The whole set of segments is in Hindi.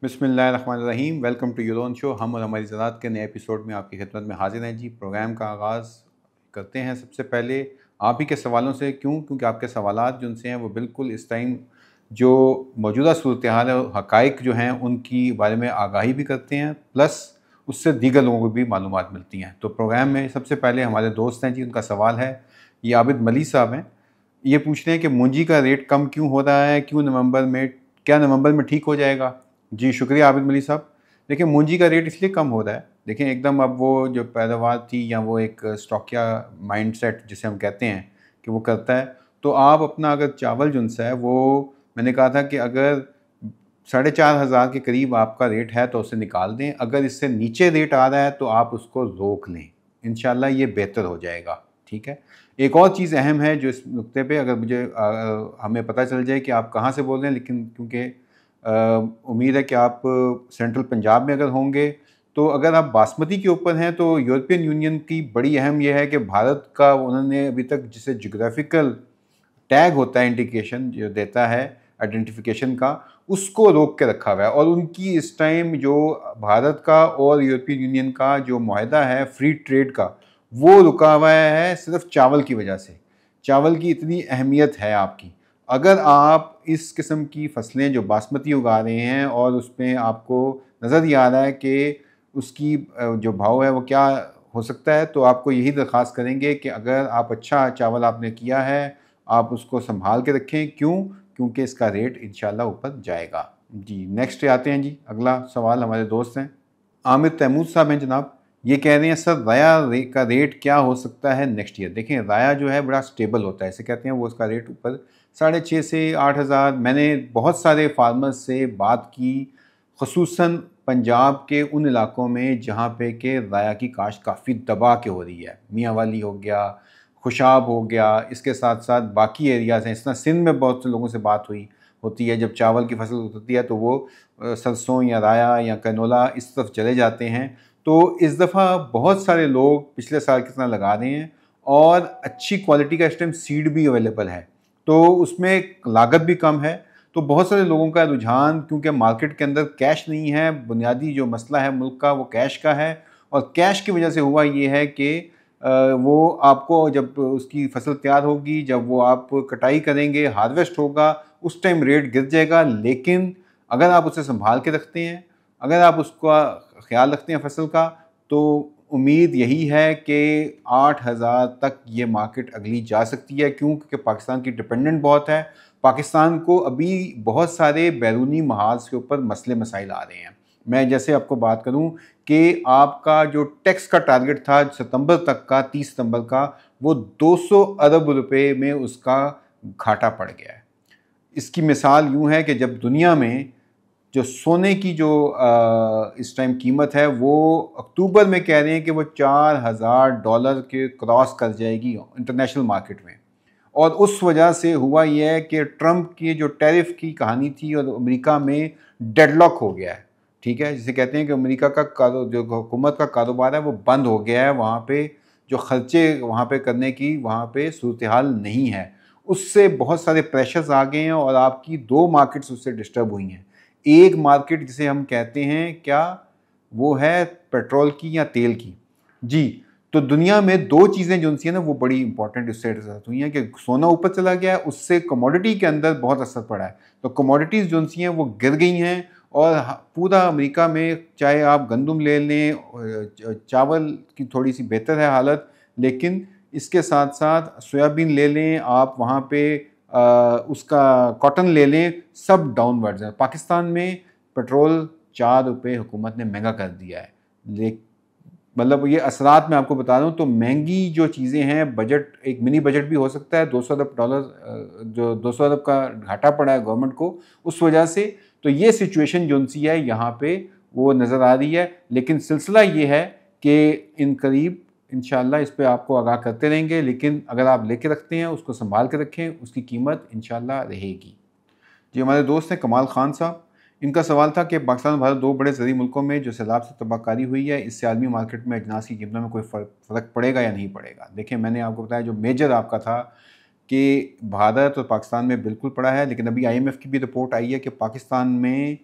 बिस्मिल्लाहिर्रहमानिर्रहीम। Welcome to your own show. हम और हमारी ज़रात के नए एपिसोड में आपकी खिदमत में हाजिर हैं जी। प्रोग्राम का आगाज़ करते हैं सबसे पहले आप ही के सवालों से। क्योंकि आपके सवालात जो उनसे हैं वो बिल्कुल इस टाइम जो मौजूदा सूरत हाल है, हक़ाइक़ जो हैं उनकी बारे में आगाही भी करते हैं, प्लस उससे दीगर लोगों को भी मालूमात मिलती हैं। तो प्रोग्राम में सबसे पहले हमारे दोस्त हैं जी, उनका सवाल है, ये आबिद मली साहब हैं। ये पूछ रहे हैं कि मुंजी का रेट कम क्यों हो रहा है, क्यों नवंबर में, क्या नवंबर में ठीक हो जाएगा? जी शुक्रिया आबिद मलिक साहब। देखिए मूंजी का रेट इसलिए कम हो रहा है, देखिए एकदम अब वो जो पैदावार थी या वो एक स्टॉकिया माइंडसेट जिसे हम कहते हैं कि वो करता है। तो आप अपना अगर चावल जो है वो, मैंने कहा था कि अगर 4,500 के करीब आपका रेट है तो उसे निकाल दें। अगर इससे नीचे रेट आ रहा है तो आप उसको रोक लें, इंशाल्लाह ये बेहतर हो जाएगा। ठीक है। एक और चीज़ अहम है जो इस नुक्ते पे, अगर मुझे हमें पता चल जाए कि आप कहाँ से बोल रहे हैं, लेकिन क्योंकि उम्मीद है कि आप सेंट्रल पंजाब में अगर होंगे, तो अगर आप बासमती के ऊपर हैं तो यूरोपियन यूनियन की बड़ी अहम यह है कि भारत का उन्होंने अभी तक जिसे जोग्राफिकल टैग होता है, इंडिकेशन जो देता है आइडेंटिफिकेशन का, उसको रोक के रखा हुआ है। और उनकी इस टाइम जो भारत का और यूरोपियन यूनियन का जो मुआहदा है फ्री ट्रेड का, वो रुका हुआ है सिर्फ चावल की वजह से। चावल की इतनी अहमियत है आपकी। अगर आप इस किस्म की फसलें जो बासमती उगा रहे हैं और उसमें आपको नज़र ये आ रहा है कि उसकी जो भाव है वो क्या हो सकता है, तो आपको यही दरख्वास्त करेंगे कि अगर आप अच्छा चावल आपने किया है, आप उसको संभाल के रखें। क्योंकि इसका रेट इंशाल्लाह ऊपर जाएगा। जी नेक्स्ट आते हैं जी, अगला सवाल हमारे दोस्त हैं आमिर तैमूर साहब हैं जनाब। ये कह रहे हैं सर का रेट क्या हो सकता है नेक्स्ट ईयर? देखें राया जो है बड़ा स्टेबल होता है, इसे कहते हैं, वो उसका रेट ऊपर 6,500 से 8,000। मैंने बहुत सारे फार्मर्स से बात की, खसूसन पंजाब के उन इलाकों में जहाँ पे कि राया की काश्त काफ़ी दबा के हो रही है। मियाँ वाली हो गया, खुशाब हो गया, इसके साथ साथ बाकी एरियाज़ हैं। इस तरह सिंध में बहुत से लोगों से बात हुई होती है, जब चावल की फसल उतरती है तो वो सरसों या राया या कैनोला इस तरफ चले जाते हैं। तो इस दफ़ा बहुत सारे लोग पिछले साल की तरह लगा रहे हैं और अच्छी क्वालिटी का इस टाइम सीड भी अवेलेबल है, तो उसमें लागत भी कम है। तो बहुत सारे लोगों का रुझान, क्योंकि मार्केट के अंदर कैश नहीं है, बुनियादी जो मसला है मुल्क का वो कैश का है, और कैश की वजह से हुआ ये है कि वो आपको जब उसकी फसल तैयार होगी, जब वो आप कटाई करेंगे, हार्वेस्ट होगा, उस टाइम रेट गिर जाएगा। लेकिन अगर आप उसे संभाल के रखते हैं, अगर आप उसका ख्याल रखते हैं फसल का, तो उम्मीद यही है कि 8,000 तक ये मार्केट अगली जा सकती है। क्योंकि पाकिस्तान की डिपेंडेंट बहुत है। पाकिस्तान को अभी बहुत सारे बैरूनी महाज के ऊपर मसले मसाइल आ रहे हैं। मैं जैसे आपको बात करूं कि आपका जो टैक्स का टारगेट था सितंबर तक का, 30 सितंबर का, वो 200 अरब रुपए में उसका घाटा पड़ गया है। इसकी मिसाल यूं है कि जब दुनिया में जो सोने की जो इस टाइम कीमत है वो अक्टूबर में कह रहे हैं कि वो $4,000 के क्रॉस कर जाएगी इंटरनेशनल मार्केट में। और उस वजह से हुआ यह है कि ट्रंप की जो टैरिफ की कहानी थी और अमेरिका में डेडलॉक हो गया है। ठीक है, जिसे कहते हैं कि अमेरिका का जो हुकूमत का कारोबार है वो बंद हो गया है। वहाँ पे जो खर्चे वहाँ पे करने की वहाँ पे सूरत हाल नहीं है। उससे बहुत सारे प्रेशर्स आ गए हैं और आपकी दो मार्केट्स उससे डिस्टर्ब हुई हैं। एक मार्केट जिसे हम कहते हैं क्या, वो है पेट्रोल की या तेल की। जी, तो दुनिया में दो चीज़ें जो सी हैं ना वो बड़ी इंपॉर्टेंट इससे साथ हुई हैं कि सोना ऊपर चला गया है, उससे कमोडिटी के अंदर बहुत असर पड़ा है। तो कमोडिटीज़ जो सी हैं वो गिर गई हैं। और पूरा अमेरिका में चाहे आप गंदम ले लें, चावल की थोड़ी सी बेहतर है हालत, लेकिन इसके साथ साथ सोयाबीन ले लें आप, वहाँ पे उसका कॉटन ले लें, सब डाउनवर्ड्स है। पाकिस्तान में पेट्रोल 4 रुपये हुकूमत ने महंगा कर दिया है। ले मतलब ये असरात मैं आपको बता दूं तो महंगी जो चीज़ें हैं, बजट एक मिनी बजट भी हो सकता है। $200 जो 200 अरब का घाटा पड़ा है गवर्नमेंट को उस वजह से। तो ये सिचुएशन जो सी है यहाँ पे वो नज़र आ रही है। लेकिन सिलसिला ये है कि इन करीब इंशाल्लाह इस पर आपको आगाह करते रहेंगे। लेकिन अगर आप लेके रखते हैं, उसको संभाल के रखें, उसकी कीमत इंशाल्लाह रहेगी। जी हमारे दोस्त हैं कमाल खान साहब। इनका सवाल था कि पाकिस्तान और भारत दो बड़े ज़रूरी मुल्कों में जो सैलाब से तबाहकारी हुई है, इससे आलमी मार्केट में अजनास की कीमतों में कोई फ़र्क पड़ेगा या नहीं पड़ेगा? देखिए मैंने आपको बताया जो मेजर आपका था कि भारत और पाकिस्तान में बिल्कुल पड़ा है। लेकिन अभी IMF की भी रिपोर्ट आई है कि पाकिस्तान में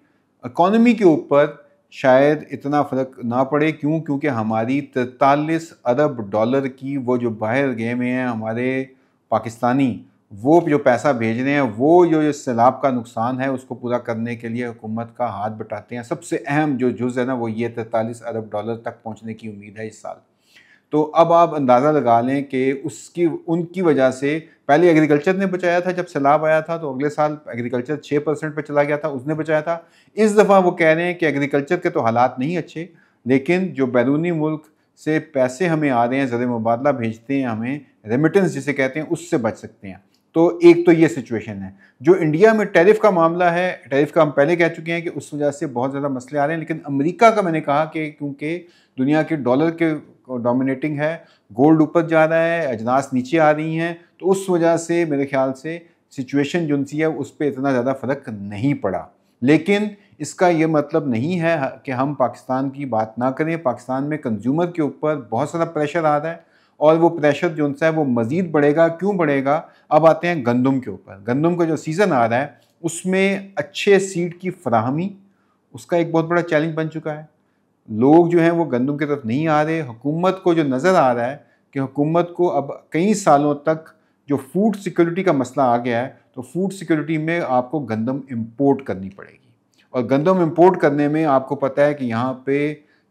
इकॉनमी के ऊपर शायद इतना फ़र्क ना पड़े। क्यों? क्योंकि हमारी 43 अरब डॉलर की वो जो बाहर गए हुए हैं हमारे पाकिस्तानी, वो जो पैसा भेज रहे हैं, वो जो सैलाब का नुकसान है उसको पूरा करने के लिए हुकूमत का हाथ बटाते हैं। सबसे अहम जो जुज़ है ना वो ये 43 अरब डॉलर तक पहुँचने की उम्मीद है इस साल। तो अब आप अंदाज़ा लगा लें कि उसकी उनकी वजह से पहले एग्रीकल्चर ने बचाया था। जब सैलाब आया था तो अगले साल एग्रीकल्चर 6% पे चला गया था, उसने बचाया था। इस दफ़ा वो कह रहे हैं कि एग्रीकल्चर के तो हालात नहीं अच्छे, लेकिन जो बैरूनी मुल्क से पैसे हमें आ रहे हैं, ज़र मुबादला भेजते हैं हमें, रेमिटेंस जिसे कहते हैं, उससे बच सकते हैं। तो एक तो ये सिचुएशन है। जो इंडिया में टैरिफ का मामला है, टैरिफ का हम पहले कह चुके हैं कि उस वजह से बहुत ज़्यादा मसले आ रहे हैं, लेकिन अमेरिका का मैंने कहा कि क्योंकि दुनिया के डॉलर के डोमिनेटिंग है, गोल्ड ऊपर जा रहा है, अजनास नीचे आ रही हैं, तो उस वजह से मेरे ख्याल से सिचुएशन जो सी है उस पर इतना ज़्यादा फ़र्क नहीं पड़ा। लेकिन इसका ये मतलब नहीं है कि हम पाकिस्तान की बात ना करें। पाकिस्तान में कंज्यूमर के ऊपर बहुत सारा प्रेशर आ रहा है और वो प्रेशर जो सा है वो मज़ीद बढ़ेगा। क्यों बढ़ेगा? अब आते हैं गंदम के ऊपर। गंदम का जो सीज़न आ रहा है उसमें अच्छे सीड की फराहमी, उसका एक बहुत बड़ा चैलेंज बन चुका है। लोग जो हैं वो गंदम की तरफ नहीं आ रहे। हुकूमत को जो नज़र आ रहा है कि हुकूमत को अब कई सालों तक जो फूड सिक्योरिटी का मसला आ गया है, तो फूड सिक्योरिटी में आपको गंदम इंपोर्ट करनी पड़ेगी। और गंदम इंपोर्ट करने में आपको पता है कि यहाँ पे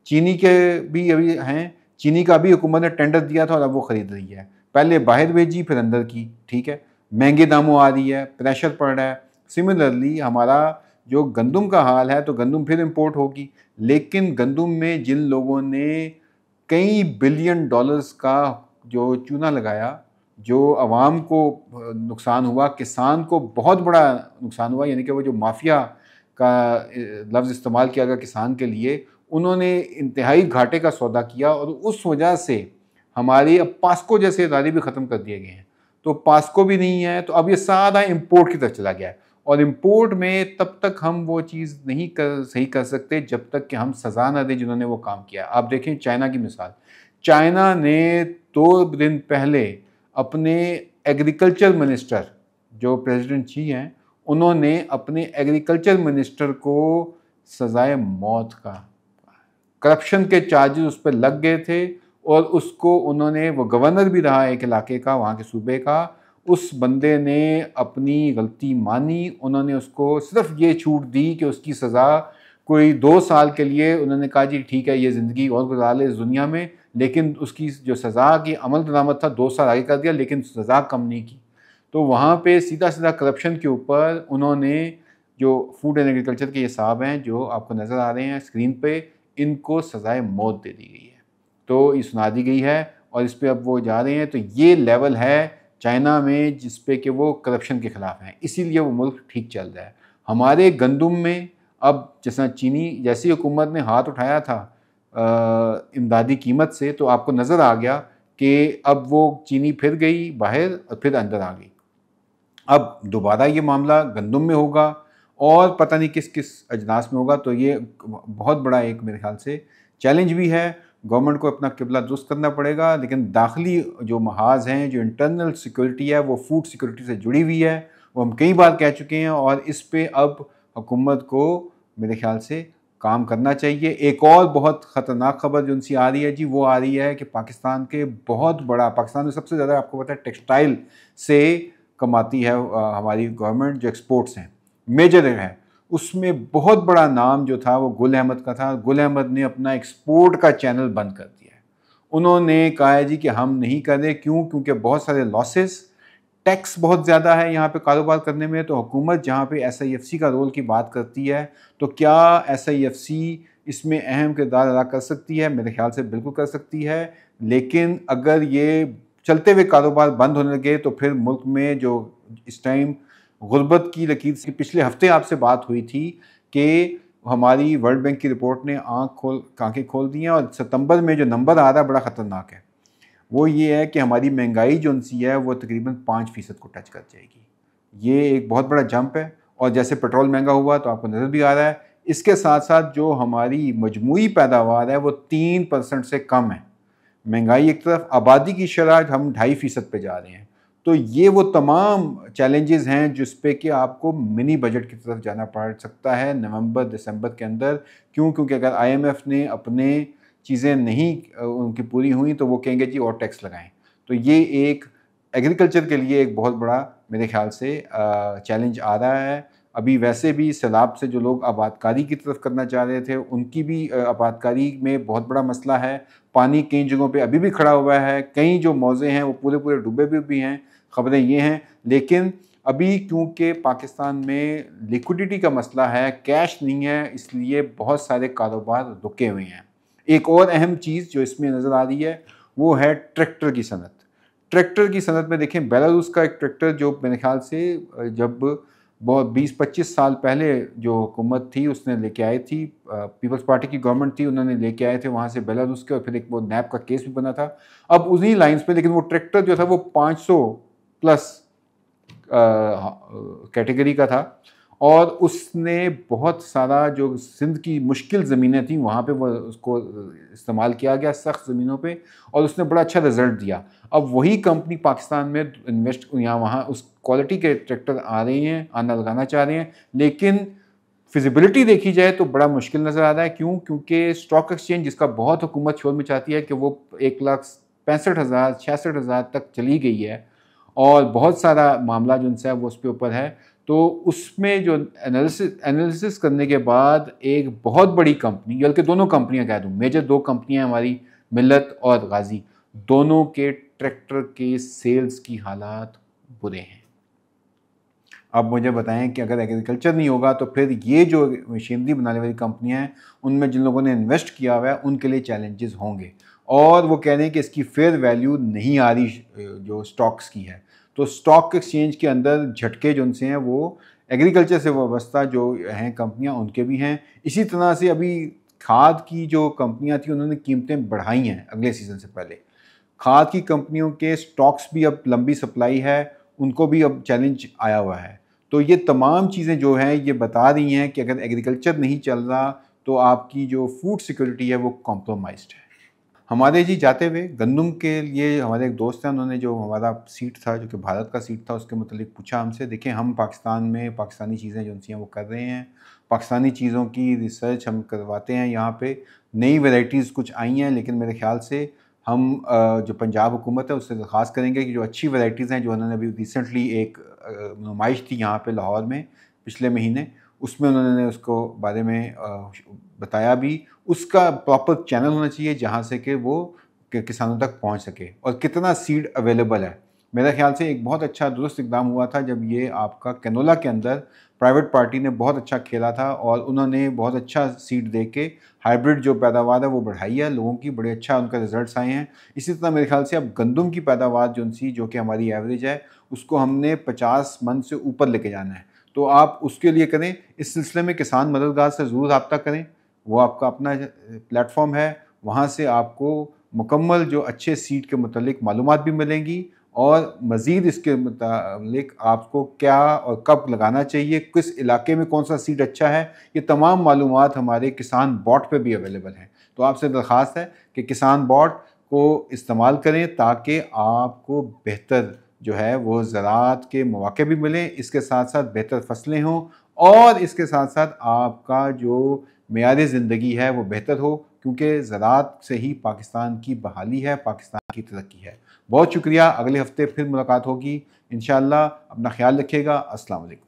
चीनी के भी अभी हैं, चीनी का भी हुकूमत ने टेंडर दिया था और अब वो ख़रीद रही है। पहले बाहर भेजी फिर अंदर की, ठीक है। महंगे दामों आ रही है, प्रेशर पड़ रहा है। सिमिलरली हमारा जो गंदम का हाल है, तो गंदम फिर इंपोर्ट होगी। लेकिन गंदम में जिन लोगों ने कई बिलियन डॉलर्स का जो चूना लगाया, जो आवाम को नुकसान हुआ, किसान को बहुत बड़ा नुकसान हुआ, यानी कि वो जो माफिया का लफ्ज़ इस्तेमाल किया गया किसान के लिए, उन्होंने इंतहाई घाटे का सौदा किया और उस वजह से हमारी अब पास्को जैसे इदारे भी ख़त्म कर दिए गए हैं। तो पास्को भी नहीं है, तो अब ये सारा इम्पोर्ट की तरफ चला गया है। और इम्पोर्ट में तब तक हम वो चीज़ नहीं सही कर सकते जब तक कि हम सज़ा ना दें जिन्होंने वो काम किया। आप देखें चाइना की मिसाल। चाइना ने 2 दिन पहले अपने एग्रीकल्चर मिनिस्टर, जो प्रेसिडेंट शी हैं, उन्होंने अपने एग्रीकल्चर मिनिस्टर को सज़ाए मौत का, करप्शन के चार्जेस उस पर लग गए थे और उसको उन्होंने, वो गवर्नर भी रहा एक इलाके का, वहाँ के सूबे का, उस बंदे ने अपनी गलती मानी। उन्होंने उसको सिर्फ ये छूट दी कि उसकी सज़ा कोई 2 साल के लिए, उन्होंने कहा जी ठीक है ये ज़िंदगी और गुजार ले इस दुनिया में, लेकिन उसकी जो सज़ा की अमल दरामद था 2 साल आगे कर दिया, लेकिन सज़ा कम नहीं की। तो वहाँ पे सीधा सीधा करप्शन के ऊपर उन्होंने, जो फूड एंड एग्रीकल्चर के ये साहब हैं जो आपको नज़र आ रहे हैं स्क्रीन पे, इनको सज़ाए मौत दे दी गई है। तो ये सुना दी गई है और इस पे अब वो जा रहे हैं। तो ये लेवल है चाइना में जिस पे कि वो करप्शन के ख़िलाफ़ हैं, इसीलिए वो मुल्क ठीक चल रहा है। हमारे गंदम में अब जैसा चीनी, जैसी हुकूमत ने हाथ उठाया था इमदादी कीमत से, तो आपको नज़र आ गया कि अब वो चीनी फिर गई बाहर और फिर अंदर आ गई। अब दोबारा ये मामला गंदम में होगा और पता नहीं किस किस अजनास में होगा। तो ये बहुत बड़ा एक मेरे ख्याल से चैलेंज भी है। गवर्नमेंट को अपना किबला दुरुस्त करना पड़ेगा, लेकिन दाखिली जो महाज हैं, जो इंटरनल सिक्योरिटी है, वो फूड सिक्योरिटी से जुड़ी हुई है। वो हम कई बार कह चुके हैं और इस पे अब हुकूमत को मेरे ख्याल से काम करना चाहिए। एक और बहुत ख़तरनाक खबर जो उनसी आ रही है जी, वो आ रही है कि पाकिस्तान के बहुत बड़ा, पाकिस्तान में सबसे ज़्यादा आपको पता है टेक्सटाइल से कमाती है हमारी गवर्नमेंट, जो एक्सपोर्ट्स हैं मेजर है, उसमें बहुत बड़ा नाम जो था वो गुल अहमद का था। गुल अहमद ने अपना एक्सपोर्ट का चैनल बंद कर दिया है। उन्होंने कहा है जी कि हम नहीं कर रहे। क्यों? क्योंकि बहुत सारे लॉसेस, टैक्स बहुत ज़्यादा है यहाँ पे कारोबार करने में। तो हुकूमत जहाँ पे SIFC का रोल की बात करती है, तो क्या SIFC इसमें अहम किरदार अदा कर सकती है? मेरे ख्याल से बिल्कुल कर सकती है। लेकिन अगर ये चलते हुए कारोबार बंद होने लगे तो फिर मुल्क में जो इस टाइम गुर्बत की लकीर से, पिछले हफ्ते आपसे बात हुई थी कि हमारी वर्ल्ड बैंक की रिपोर्ट ने आंखें खोल दी हैं और सितंबर में जो नंबर आ रहा है बड़ा ख़तरनाक है। वो ये है कि हमारी महंगाई जो सी है वो तकरीबन 5% को टच कर जाएगी। ये एक बहुत बड़ा जंप है। और जैसे पेट्रोल महंगा हुआ तो आपको नज़र भी आ रहा है, इसके साथ साथ जो हमारी मजमूई पैदावार है वो 3% से कम है। महंगाई एक तरफ, आबादी की शरह हम 2.5% पे जा रहे हैं। तो ये वो तमाम चैलेंजेस हैं जिस पे कि आपको मिनी बजट की तरफ जाना पड़ सकता है नवंबर दिसंबर के अंदर। क्यों? क्योंकि अगर आईएमएफ ने अपने चीज़ें नहीं उनकी पूरी हुई तो वो कहेंगे जी और टैक्स लगाएं। तो ये एक एग्रीकल्चर के लिए एक बहुत बड़ा मेरे ख्याल से चैलेंज आ रहा है। अभी वैसे भी सैलाब से जो लोग आबादकारी की तरफ करना चाह रहे थे उनकी भी आबादकारी में बहुत बड़ा मसला है। पानी कई जगहों पे अभी भी खड़ा हुआ है, कई जो मौज़े हैं वो पूरे डूबे भी हैं, ख़बरें ये हैं। लेकिन अभी क्योंकि पाकिस्तान में लिक्विडिटी का मसला है, कैश नहीं है, इसलिए बहुत सारे कारोबार रुके हुए हैं। एक और अहम चीज़ जो इसमें नज़र आ रही है वो है ट्रैक्टर की सनत। ट्रैक्टर की सनत में देखें, बेलारूस का एक ट्रैक्टर जो मेरे ख्याल से जब बहुत 20-25 साल पहले जो हुकूमत थी उसने लेके आई थी, पीपल्स पार्टी की गवर्नमेंट थी, उन्होंने लेके आए थे वहाँ से बेलारूस के, और फिर एक वो नैप का केस भी बना था। अब उन्हीं लाइंस पे, लेकिन वो ट्रैक्टर जो था वो 500 प्लस कैटेगरी का था, और उसने बहुत सारा जो सिंध की मुश्किल ज़मीनें थी वहाँ पे वो उसको इस्तेमाल किया गया, सख्त ज़मीनों पे, और उसने बड़ा अच्छा रिज़ल्ट दिया। अब वही कंपनी पाकिस्तान में इन्वेस्ट यहाँ वहाँ उस क्वालिटी के ट्रैक्टर आ रहे हैं, आना लगाना चाह रहे हैं, लेकिन फिजिबिलिटी देखी जाए तो बड़ा मुश्किल नज़र आ रहा है। क्यों? क्योंकि स्टॉक एक्सचेंज जिसका बहुत हुकूमत शोर मचाती है कि वो 1,65,000 66,000 तक चली गई है, और बहुत सारा मामला जो उनसे है वो उसके ऊपर है। तो उसमें जो एनालिसिस करने के बाद एक बहुत बड़ी कंपनी, बल्कि दोनों कंपनियां कह दूँ, मेजर दो कंपनियां हमारी, मिल्लत और गाजी, दोनों के ट्रैक्टर के सेल्स की हालात बुरे हैं। अब मुझे बताएं कि अगर एग्रीकल्चर नहीं होगा तो फिर ये जो मशीनरी बनाने वाली कंपनियां हैं उनमें जिन लोगों ने इन्वेस्ट किया हुआ है उनके लिए चैलेंजेस होंगे, और वो कह रहे हैं कि इसकी फेयर वैल्यू नहीं आ रही जो स्टॉक्स की है। तो स्टॉक एक्सचेंज के अंदर झटके जो उनसे हैं वो एग्रीकल्चर से वाबस्ता जो हैं कंपनियां उनके भी हैं। इसी तरह से अभी खाद की जो कंपनियां थी उन्होंने कीमतें बढ़ाई हैं अगले सीज़न से पहले। खाद की कंपनियों के स्टॉक्स भी अब लंबी सप्लाई है, उनको भी अब चैलेंज आया हुआ है। तो ये तमाम चीज़ें जो हैं ये बता रही हैं कि अगर एग्रीकल्चर नहीं चल रहा तो आपकी जो फूड सिक्योरिटी है वो कॉम्प्रोमाइज़्ड है। हमारे जी जाते हुए गंदम के लिए हमारे एक दोस्त हैं, उन्होंने जो हमारा सीट था जो कि भारत का सीट था उसके मुतालिक पूछा हमसे। देखिए, हम पाकिस्तान में पाकिस्तानी चीज़ें जो सी हैं वो कर रहे हैं, पाकिस्तानी चीज़ों की रिसर्च हम करवाते हैं। यहाँ पे नई वैरायटीज़ कुछ आई हैं, लेकिन मेरे ख्याल से हम जो पंजाब हुकूमत है उससे दरख्वास्त करेंगे कि जो अच्छी वैरायटीज़ हैं, जो उन्होंने अभी रिसेंटली एक नुमाइश थी यहाँ पे लाहौर में पिछले महीने, उसमें उन्होंने उसको बारे में बताया भी, उसका प्रॉपर चैनल होना चाहिए जहाँ से कि वो किसानों तक पहुँच सके, और कितना सीड अवेलेबल है। मेरे ख्याल से एक बहुत अच्छा दुरुस्त इक़दाम हुआ था जब ये आपका कैनोला के अंदर प्राइवेट पार्टी ने बहुत अच्छा खेला था, और उन्होंने बहुत अच्छा सीड दे के हाइब्रिड जो पैदावार है वो बढ़ाई है लोगों की, बड़े अच्छा उनका रिजल्ट्स आए हैं। इसी तरह मेरे ख्याल से अब गंदम की पैदावार जो कि हमारी एवरेज है उसको हमने 50 मन से ऊपर लेके जाना है। तो आप उसके लिए करें, इस सिलसिले में किसान मददगार से ज़रूर रब्ता करें, वो आपका अपना प्लेटफॉर्म है, वहाँ से आपको मुकम्मल जो अच्छे सीड के मुतालिक मालूमात भी मिलेंगी, और मज़ीद इसके मुतालिक आपको क्या और कब लगाना चाहिए, किस इलाके में कौन सा सीड अच्छा है, ये तमाम मालूमात हमारे किसान बॉट पे भी अवेलेबल हैं। तो आपसे दरख्वास्त है कि किसान बॉट को इस्तेमाल करें ताकि आपको बेहतर जो है वो ज़राअत के मौके भी मिलें, इसके साथ साथ बेहतर फसलें हों, और इसके साथ साथ आपका जो मेयार ज़िंदगी है वो बेहतर हो, क्योंकि ज़राअत से ही पाकिस्तान की बहाली है, पाकिस्तान की तरक्की है। बहुत शुक्रिया, अगले हफ्ते फिर मुलाकात होगी इंशाअल्लाह। अपना ख्याल रखिएगा। अस्सलाम वालेकुम।